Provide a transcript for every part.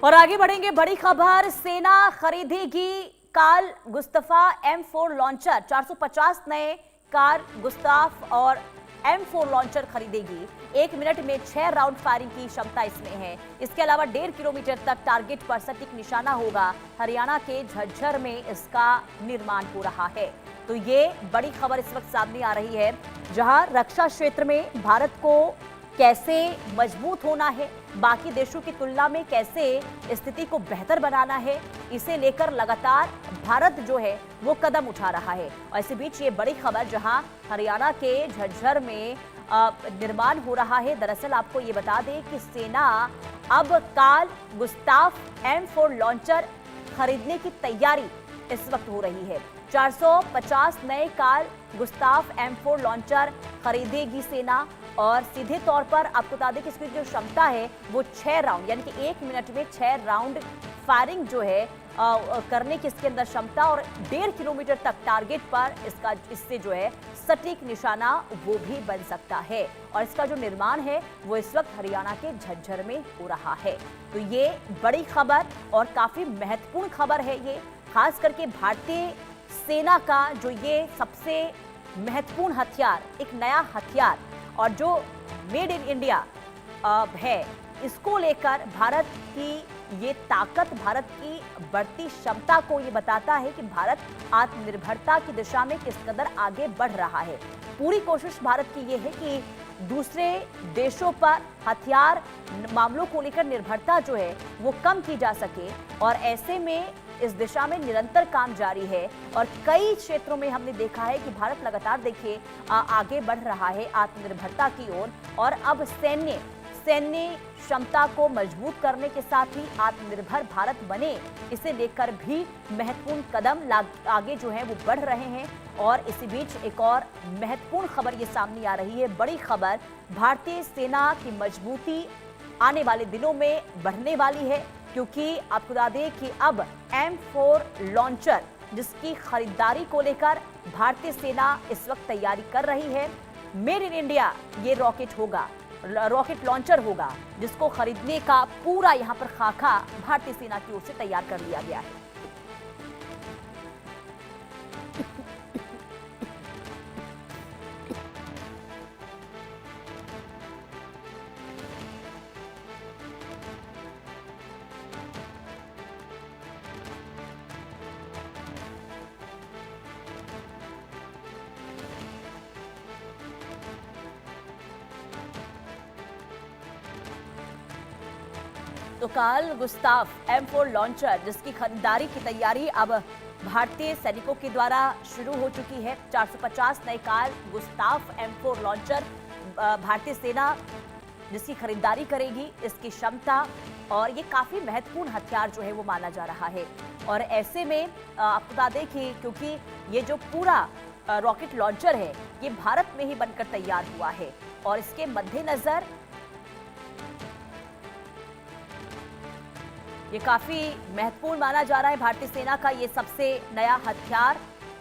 और आगे बढ़ेंगे, बड़ी खबर, सेना खरीदेगी कार्ल गुस्ताफ M4 लॉन्चर। 450 नए कार्ल गुस्ताफ और M4 लॉन्चर खरीदेगी। 1 मिनट में 6 राउंड फायरिंग की क्षमता इसमें है। इसके अलावा 1.5 किलोमीटर तक टारगेट पर सटीक निशाना होगा। हरियाणा के झज्जर में इसका निर्माण हो रहा है। तो ये बड़ी खबर इस वक्त सामने आ रही है, जहां रक्षा क्षेत्र में भारत को कैसे मजबूत होना है, बाकी देशों की तुलना में कैसे स्थिति को बेहतर बनाना है, इसे लेकर लगातार भारत जो है वो कदम उठा रहा है। और इसी बीच ये बड़ी खबर, जहां हरियाणा के झज्जर में निर्माण हो रहा है। दरअसल आपको ये बता दें कि सेना अब कार्ल गुस्ताफ M4 लॉन्चर खरीदने की तैयारी इस वक्त हो रही है। 450 नए कार्ल गुस्ताफ M4 लॉन्चर खरीदेगी सेना। और सीधे तौर पर आपको बता दें कि इसकी जो क्षमता है वो 6 राउंड, यानी कि 1 मिनट में 6 राउंड फायरिंग जो है करने की इसके अंदर क्षमता, और 1.5 किलोमीटर तक टारगेट पर इससे जो है सटीक निशाना वो भी बन सकता है। और इसका जो निर्माण है वो इस वक्त हरियाणा के झज्जर में हो रहा है। तो ये बड़ी खबर और काफी महत्वपूर्ण खबर है ये, खास करके भारतीय सेना का जो ये सबसे महत्वपूर्ण हथियार, एक नया हथियार, और जो मेड इन इंडिया है, इसको लेकर भारत की ये ताकत, भारत की बढ़ती क्षमता को ये बताता है कि भारत आत्मनिर्भरता की दिशा में किस कदर आगे बढ़ रहा है। पूरी कोशिश भारत की ये है कि दूसरे देशों पर हथियार मामलों को लेकर निर्भरता जो है वो कम की जा सके, और ऐसे में इस दिशा में निरंतर काम जारी है। और कई क्षेत्रों में हमने देखा है कि भारत लगातार देखिए आगे बढ़ रहा है आत्मनिर्भरता की ओर। और अब सैन्य क्षमता को मजबूत करने के साथ ही आत्मनिर्भर भारत बने, इसे लेकर भी महत्वपूर्ण कदम आगे जो है वो बढ़ रहे हैं। और इसी बीच एक और महत्वपूर्ण खबर ये सामने आ रही है, बड़ी खबर, भारतीय सेना की मजबूती आने वाले दिनों में बढ़ने वाली है, क्योंकि आपको बता दें कि अब M4 लॉन्चर जिसकी खरीदारी को लेकर भारतीय सेना इस वक्त तैयारी कर रही है। मेड इन इंडिया ये रॉकेट लॉन्चर होगा, जिसको खरीदने का पूरा यहां पर खाका भारतीय सेना की ओर से तैयार कर लिया गया है। तो कार्ल गुस्ताफ M4 लॉन्चर जिसकी खरीदारी की तैयारी अब भारतीय सैनिकों के द्वारा शुरू हो चुकी है। 450 नए कार्ल गुस्ताफ M4 लॉन्चर भारतीय सेना जिसकी खरीदारी करेगी, इसकी क्षमता, और ये काफी महत्वपूर्ण हथियार जो है वो माना जा रहा है। और ऐसे में आपको बता दें कि क्योंकि ये जो पूरा रॉकेट लॉन्चर है ये भारत में ही बनकर तैयार हुआ है, और इसके मद्देनजर ये काफी महत्वपूर्ण माना जा रहा है भारतीय सेना का ये सबसे नया हथियार।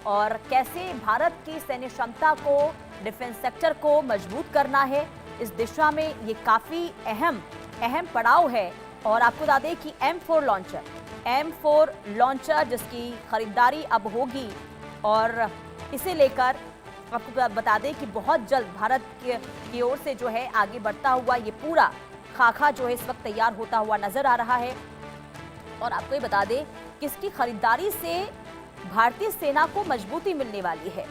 और कैसे भारत की सैन्य क्षमता को, डिफेंस सेक्टर को मजबूत करना है, इस दिशा में ये काफी अहम पड़ाव है। और आपको बता दें कि M4 लॉन्चर जिसकी खरीदारी अब होगी, और इसे लेकर आपको बता दें कि बहुत जल्द भारत की ओर से जो है आगे बढ़ता हुआ ये पूरा खाका जो है इस वक्त तैयार होता हुआ नजर आ रहा है। और आपको ये बता दें कि इसकी खरीदारी से भारतीय सेना को मजबूती मिलने वाली है।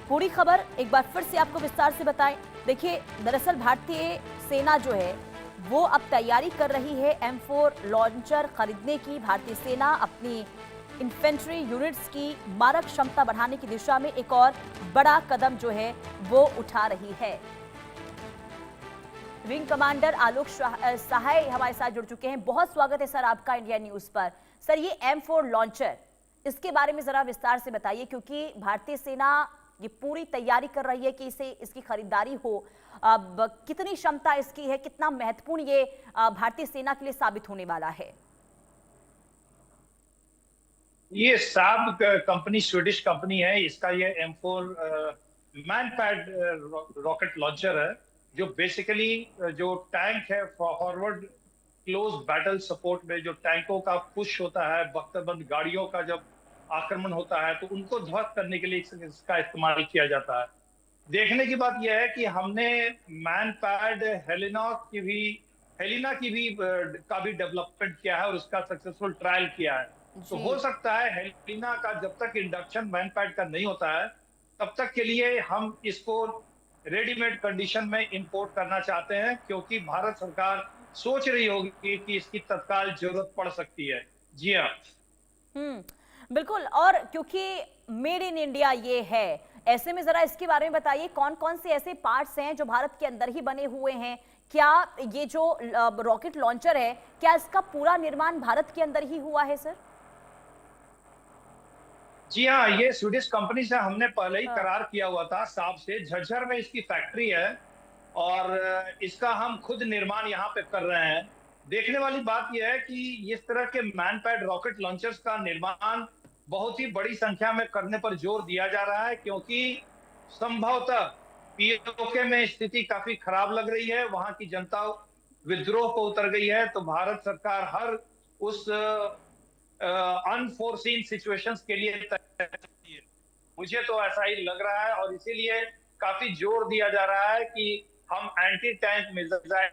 पूरी खबर एक बार फिर से आपको विस्तार से बताएं। देखिए, दरअसल भारतीय सेना जो है वो अब तैयारी कर रही है M4 लॉन्चर खरीदने की। भारतीय सेना अपनी इन्फेंट्री यूनिट्स की मारक क्षमता बढ़ाने की दिशा में एक और बड़ा कदम जो है वो उठा रही है। विंग कमांडर आलोक सहाय हमारे साथ जुड़ चुके हैं। बहुत स्वागत है सर आपका इंडिया न्यूज पर। सर, ये M4 लॉन्चर, इसके बारे में जरा विस्तार से बताइए, क्योंकि भारतीय सेना ये पूरी तैयारी कर रही है कि इसकी खरीदारी हो। अब कितनी क्षमता इसकी है, कितना महत्वपूर्ण ये भारतीय सेना के लिए साबित होने वाला है? ये साब कंपनी, स्वीडिश कंपनी है। इसका ये M4 man pad rocket launcher है, जो बेसिकली जो टैंक है, फॉरवर्ड क्लोज बैटल सपोर्ट में जो टैंकों का पुश होता है, बख्तरबंद गाड़ियों का जब आक्रमण होता है तो उनको ध्वस्त करने के लिए इसका इस्तेमाल किया जाता है। देखने की बात यह है कि हमने मैन पैड हेलिना की भी का भी डेवलपमेंट किया है और उसका सक्सेसफुल ट्रायल किया है। तो जी। हो सकता है हेलिना का जब तक इंडक्शन मैन पैड का नहीं होता है तब तक के लिए हम इसको रेडीमेड कंडीशन में इंपोर्ट करना चाहते हैं, क्योंकि भारत सरकार सोच रही होगी कि इसकी तत्काल जरूरत पड़ सकती है। जी हाँ। बिल्कुल। और क्योंकि मेड इन इंडिया ये है, ऐसे में जरा इसके बारे में बताइए, कौन कौन से ऐसे पार्ट्स हैं जो भारत के अंदर ही बने हुए हैं? क्या ये जो रॉकेट लॉन्चर है, क्या इसका पूरा निर्माण भारत के अंदर ही हुआ है सर? जी हाँ, ये स्वीडिश कंपनी से हमने पहले ही हाँ। करार किया हुआ था साहब से। झज्जर में इसकी फैक्ट्री है और इसका हम खुद निर्माण यहाँ पे कर रहे हैं। देखने वाली बात यह है कि इस तरह के मैन पैड रॉकेट लॉन्चर्स का निर्माण बहुत ही बड़ी संख्या में करने पर जोर दिया जा रहा है, क्योंकि संभवतः पीओके में स्थिति काफी खराब लग रही है, वहां की जनता विद्रोह को उतर गई है। तो भारत सरकार हर उस अनफोर्सीन सिचुएशंस के लिए तैयार है। मुझे तो ऐसा ही लग रहा है और इसीलिए काफी जोर दिया जा रहा है कि हम एंटी टैंक मिसाइल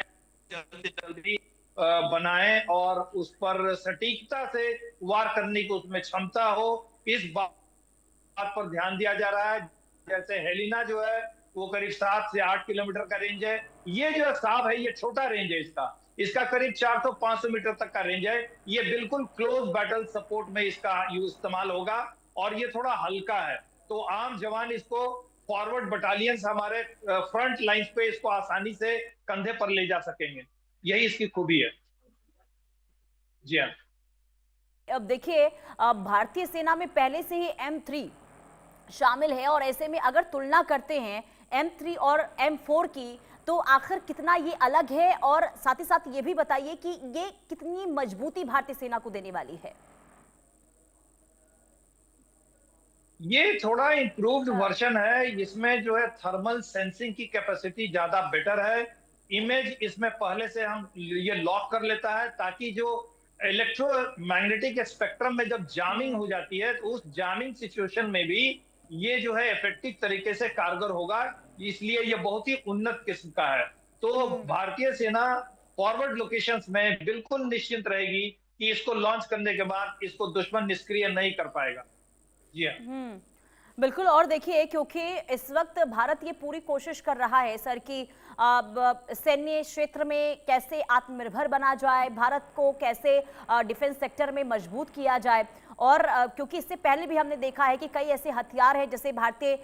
जल्दी से जल्दी बनाएं और उस पर सटीकता से वार करने की उसमें क्षमता हो, इस बात पर ध्यान दिया जा रहा है। जैसे हेलिना जो है वो करीब 7 से 8 किलोमीटर का रेंज है। ये जो साब है ये छोटा रेंज है, इसका करीब 400-500 मीटर तक का रेंज है। ये बिल्कुल क्लोज बैटल सपोर्ट में इसका इस्तेमाल होगा और ये थोड़ा हल्का है, तो आम जवान इसको फॉरवर्ड बटालियंस हमारे फ्रंट लाइंस पे इसको आसानी से कंधे पर ले जा सकेंगे। यही इसकी खूबी है। जी हाँ। अब देखिए, भारतीय सेना में पहले से ही M3 शामिल है, और ऐसे में अगर तुलना करते हैं M3 और M4 की, तो आखिर कितना ये अलग है? और साथ ही साथ ये भी बताइए कि ये कितनी मजबूती भारतीय सेना को देने वाली है? ये थोड़ा इम्प्रूव्ड हाँ। वर्जन है। इसमें जो है थर्मल सेंसिंग की कैपेसिटी ज्यादा बेटर है। इमेज इसमें पहले से हम ये लॉक कर लेता है, ताकि जो इलेक्ट्रोमैग्नेटिक स्पेक्ट्रम में जब जामिंग हो जाती है तो उस जामिंग सिचुएशन में भी ये जो है इफेक्टिव तरीके से कारगर होगा। इसलिए ये बहुत ही उन्नत किस्म का है। तो भारतीय सेना फॉरवर्ड लोकेशंस में बिल्कुल निश्चिंत रहेगी कि इसको लॉन्च करने के बाद इसको दुश्मन निष्क्रिय नहीं कर पाएगा। जी हाँ। बिल्कुल। और देखिए, क्योंकि इस वक्त भारत ये पूरी कोशिश कर रहा है सर कि सैन्य क्षेत्र में कैसे आत्मनिर्भर बना जाए, भारत को कैसे डिफेंस सेक्टर में मजबूत किया जाए। और क्योंकि इससे पहले भी हमने देखा है कि कई ऐसे हथियार हैं जिसे भारतीय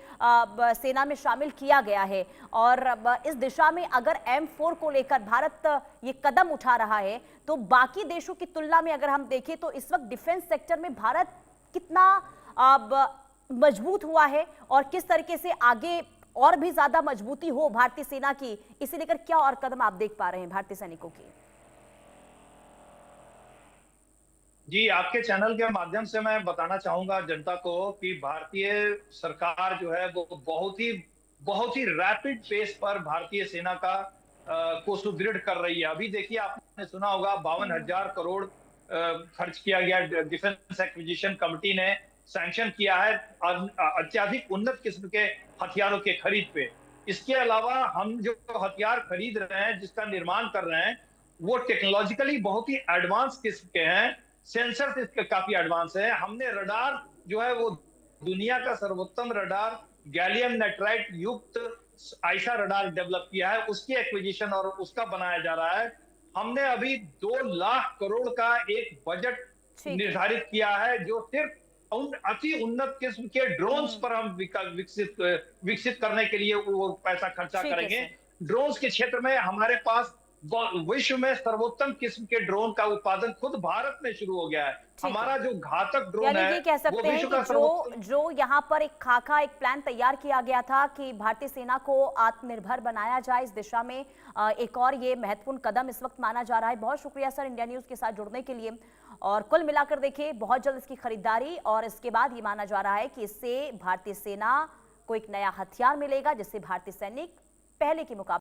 सेना में शामिल किया गया है, और इस दिशा में अगर M4 को लेकर भारत ये कदम उठा रहा है, तो बाकी देशों की तुलना में अगर हम देखें तो इस वक्त डिफेंस सेक्टर में भारत कितना अब मजबूत हुआ है, और किस तरीके से आगे और भी ज्यादा मजबूती हो भारतीय सेना की, इसे लेकर क्या और कदम आप देख पा रहे हैं भारतीय सैनिकों की? जी, आपके चैनल के माध्यम से मैं बताना चाहूंगा जनता को कि भारतीय सरकार जो है वो बहुत ही रैपिड पेस पर भारतीय सेना का को सुदृढ़ कर रही है। अभी देखिए, आपने सुना होगा 52,000 करोड़ खर्च किया गया। डिफेंस एक्विजिशन कमेटी ने सैंक्शन किया है अत्याधिक उन्नत किस्म के हथियारों के खरीद पे। इसके अलावा हम जो हथियार खरीद रहे हैं, जिसका निर्माण कर रहे हैं, वो टेक्नोलॉजिकली बहुत ही एडवांस किस्म के हैं। सेंसर इसके काफी एडवांस है। हमने रडार जो है वो दुनिया का सर्वोत्तम रडार गैलियम नाइट्राइड युक्त ऐसा रडार डेवलप किया है, उसकी एक्विजिशन और उसका बनाया जा रहा है। हमने अभी 2 लाख करोड़ का एक बजट निर्धारित किया है, जो सिर्फ अति उन्नत किस्म के ड्रोन्स पर हम विकसित करने के लिए वो पैसा खर्चा करेंगे। ड्रोन्स के क्षेत्र में हमारे पास विश्व में सर्वोत्तम किस्म के ड्रोन का उत्पादन खुद भारत में शुरू हो गया है। हमारा जो घातक ड्रोन है, ये कह सकते हैं कि जो यहाँ पर एक खाका, एक प्लान तैयार किया गया था कि भारतीय सेना को आत्मनिर्भर बनाया जाए, इस दिशा में एक और ये महत्वपूर्ण कदम इस वक्त माना जा रहा है। बहुत शुक्रिया सर इंडिया न्यूज के साथ जुड़ने के लिए। और कुल मिलाकर देखिए, बहुत जल्द इसकी खरीदारी, और इसके बाद ये माना जा रहा है कि इससे भारतीय सेना को एक नया हथियार मिलेगा, जिससे भारतीय सैनिक पहले के मुकाबले